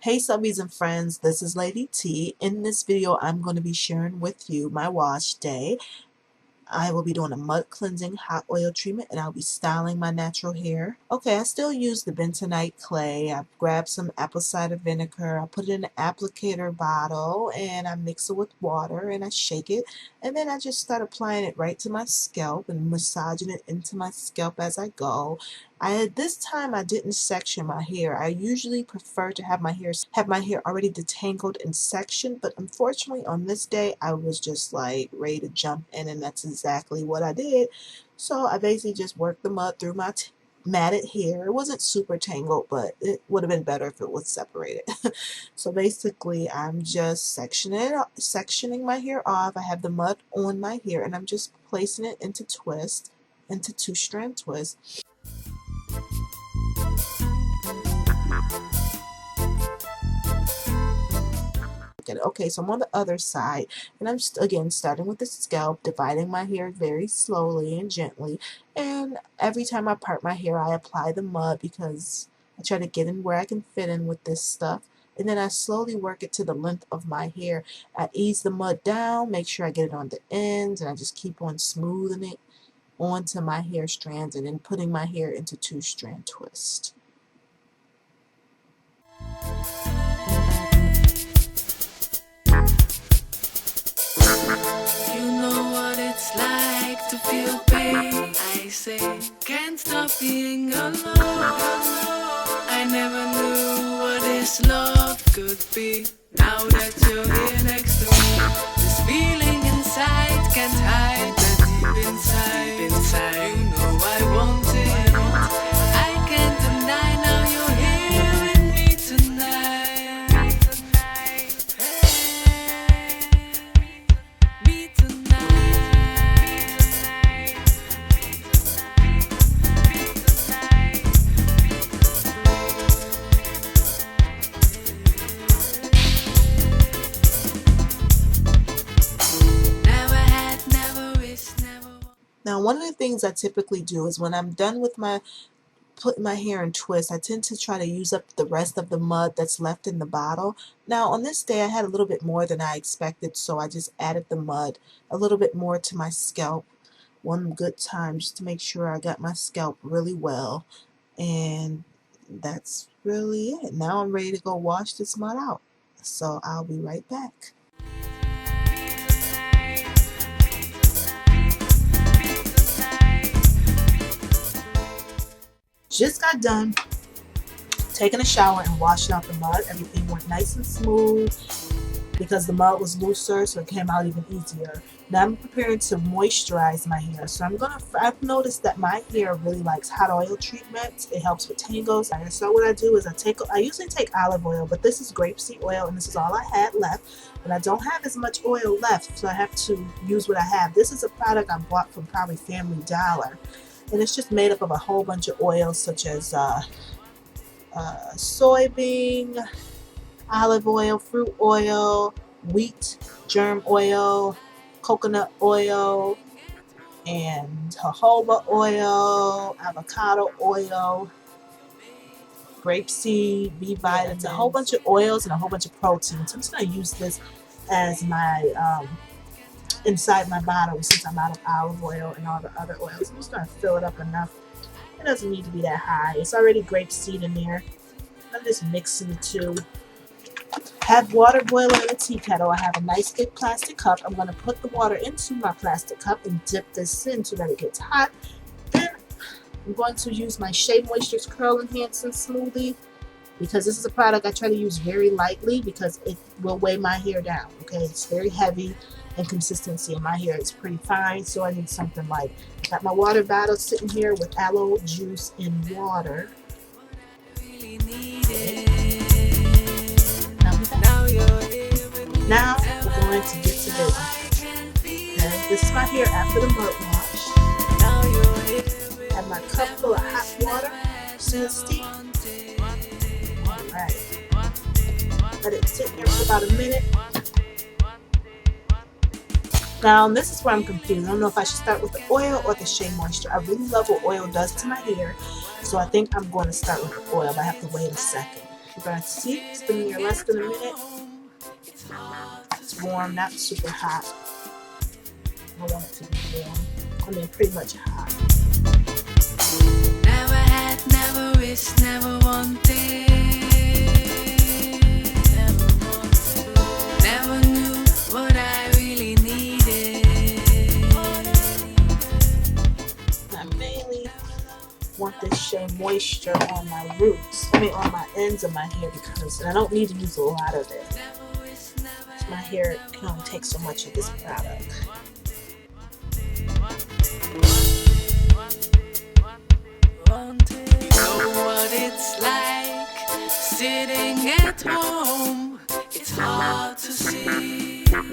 Hey subbies and friends, this is Lady T. In this video I'm going to be sharing with you my wash day. I will be doing a mud cleansing hot oil treatment and I'll be styling my natural hair. Okay, I still use the Bentonite clay. I grabbed some apple cider vinegar. I put it in an applicator bottle and I mix it with water and I shake it. And then I just start applying it right to my scalp and massaging it into my scalp as I go. This time I didn't section my hair. I usually prefer to have my hair already detangled and sectioned, but unfortunately on this day I was just like ready to jump in, and that's exactly what I did. So I basically just worked the mud through my matted hair. It wasn't super tangled, but it would have been better if it was separated. So basically I'm just sectioning my hair off. I have the mud on my hair and I'm just placing it into two-strand twists. Okay, so I'm on the other side and I'm just again starting with the scalp, dividing my hair very slowly and gently, and every time I part my hair I apply the mud because I try to get in where I can fit in with this stuff, and then I slowly work it to the length of my hair. I ease the mud down, make sure I get it on the ends, and I just keep on smoothing it onto my hair strands and then putting my hair into two-strand twist. To feel pain, I say, can't stop being alone. I never knew what this love could be. Now that you're here next to me, this feeling inside can't hide. That deep inside, you know I want it. I can't deny now you're here with me tonight. Now, one of the things I typically do is when I'm done with putting my hair in twists, I tend to try to use up the rest of the mud that's left in the bottle. Now, on this day, I had a little bit more than I expected, so I just added the mud a little bit more to my scalp one good time just to make sure I got my scalp really well. And that's really it. Now I'm ready to go wash this mud out. So I'll be right back. Just got done taking a shower and washing out the mud. Everything went nice and smooth because the mud was looser, so it came out even easier. Now I'm preparing to moisturize my hair. So I've noticed that my hair really likes hot oil treatment. It helps with tangles. So what I do is I usually take olive oil, but this is grapeseed oil and this is all I had left. And I don't have as much oil left, so I have to use what I have. This is a product I bought from probably Family Dollar. And it's just made up of a whole bunch of oils such as soybean, olive oil, fruit oil, wheat germ oil, coconut oil, and jojoba oil, avocado oil, grapeseed, B vitamins, a whole bunch of oils and a whole bunch of protein. So I'm just going to use this as my inside my bottle since I'm out of olive oil and all the other oils. I'm just going to fill it up enough. It doesn't need to be that high. It's already grapeseed in there. I'm just mixing the two. Have water boiling in a tea kettle. I have a nice big plastic cup. I'm going to put the water into my plastic cup and dip this in so that it gets hot. Then I'm going to use my Shea Moisture's Curl Enhancing Smoothie, because this is a product I try to use very lightly because it will weigh my hair down. Okay, it's very heavy and consistency in my hair is pretty fine, so I need something light. Got my water bottle sitting here with aloe juice and water. Now we're going to get to business. Okay, this is my hair after the mud wash. I have my cup full of hot water. See it steam? Alright. Let it sit there for about a minute. Now, this is where I'm confused. I don't know if I should start with the oil or the Shea Moisture. I really love what oil does to my hair, so I think I'm going to start with the oil, but I have to wait a second. We're going to see. It's been there less than a minute. It's warm, not super hot. I want it to be warm. I mean, pretty much hot. Never had, never wished, never wanted. Never knew what I really needed. I mainly want this shea moisture on my roots. I mean, on my ends of my hair, because I don't need to use a lot of it. My hair can only take so much of this product. You know what it's like sitting at home. It's hard to see. You're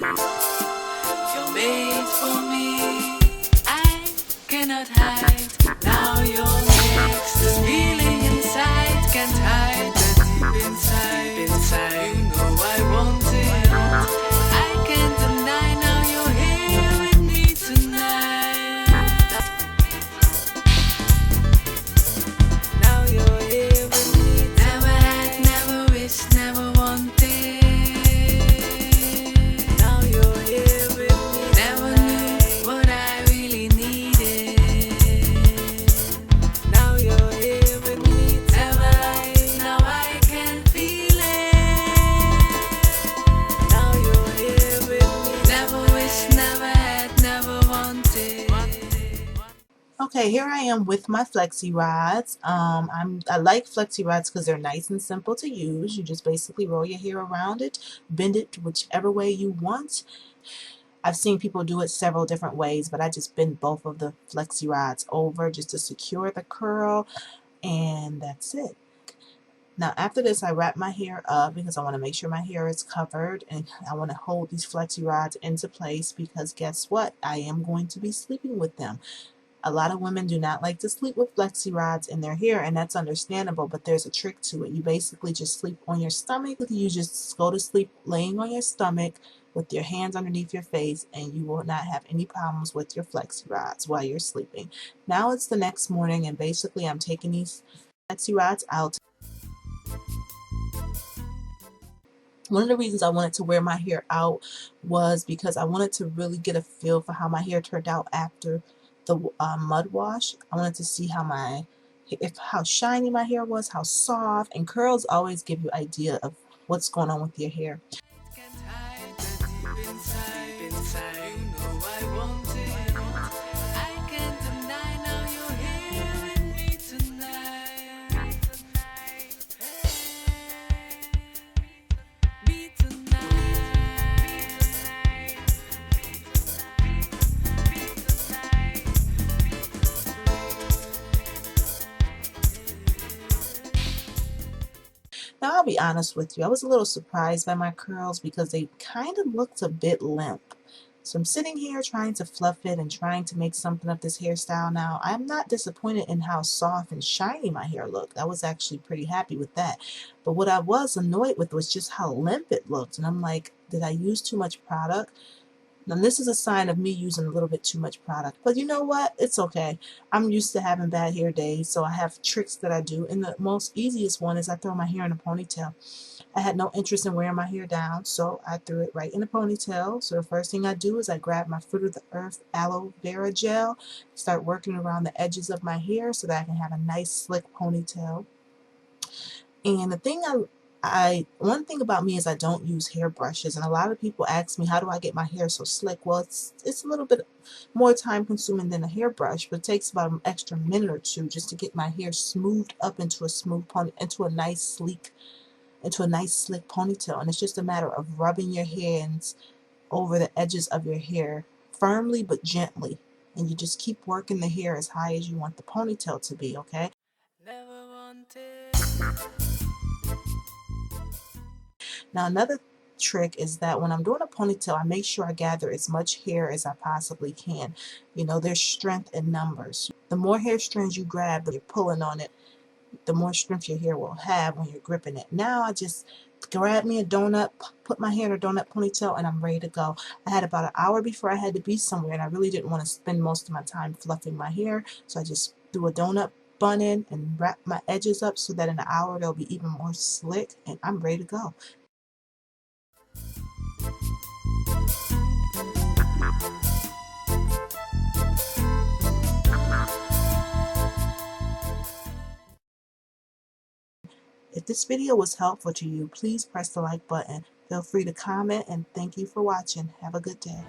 made for me. I cannot hide. Now you're next. This feeling inside can't hide. The deep inside. You know I want it. I can't deny. Now you're here with me tonight. Now you're here with me. Never had, never wished, never wanted. Now you're here with me. Never knew what I really needed. Now you're here with me. Never lied, now I can feel it. Now you're here with me. Never wished, never had, never wanted. Okay, here I am with my flexi rods. I like flexi rods because they're nice and simple to use. You just basically roll your hair around it, bend it whichever way you want. I've seen people do it several different ways, but I just bend both of the flexi rods over just to secure the curl, and that's it. Now after this, I wrap my hair up because I want to make sure my hair is covered, and I want to hold these flexi rods into place because guess what? I am going to be sleeping with them. A lot of women do not like to sleep with flexi rods in their hair, and that's understandable, but there's a trick to it. You basically just sleep on your stomach. You just go to sleep laying on your stomach with your hands underneath your face, and you will not have any problems with your flexi rods while you're sleeping. Now it's the next morning, and basically I'm taking these flexi rods out. One of the reasons I wanted to wear my hair out was because I wanted to really get a feel for how my hair turned out after the mud wash. I wanted to see how shiny my hair was, how soft, and curls always give you an idea of what's going on with your hair. Can't hide the deep inside. You know I want it. I can't deny. Now you're here with me tonight. Be Now I'll be honest with you, I was a little surprised by my curls because they kind of looked a bit limp. So I'm sitting here trying to fluff it and trying to make something of this hairstyle now. I'm not disappointed in how soft and shiny my hair looked. I was actually pretty happy with that. But what I was annoyed with was just how limp it looked. And I'm like, did I use too much product? Now this is a sign of me using a little bit too much product. But you know what? It's okay. I'm used to having bad hair days, so I have tricks that I do. And the most easiest one is I throw my hair in a ponytail. I had no interest in wearing my hair down, so I threw it right in a ponytail. So the first thing I do is I grab my Fruit of the Earth aloe vera gel, start working around the edges of my hair so that I can have a nice slick ponytail. And the thing one thing about me is I don't use hairbrushes, and a lot of people ask me, how do I get my hair so slick? Well, it's a little bit more time consuming than a hairbrush, but it takes about an extra minute or two just to get my hair smoothed up into a smooth pony, into a nice slick ponytail. And it's just a matter of rubbing your hands over the edges of your hair firmly but gently, and you just keep working the hair as high as you want the ponytail to be, okay? never wanted. Now another trick is that when I'm doing a ponytail, I make sure I gather as much hair as I possibly can. You know, there's strength in numbers. The more hair strands you grab, you're pulling on it, the more strength your hair will have when you're gripping it. Now I just grab me a donut, put my hair in a donut ponytail, and I'm ready to go. I had about an hour before I had to be somewhere, and I really didn't want to spend most of my time fluffing my hair, so I just threw a donut bun in and wrap my edges up so that in an hour they'll be even more slick, and I'm ready to go. If this video was helpful to you, please press the like button. Feel free to comment, and thank you for watching. Have a good day.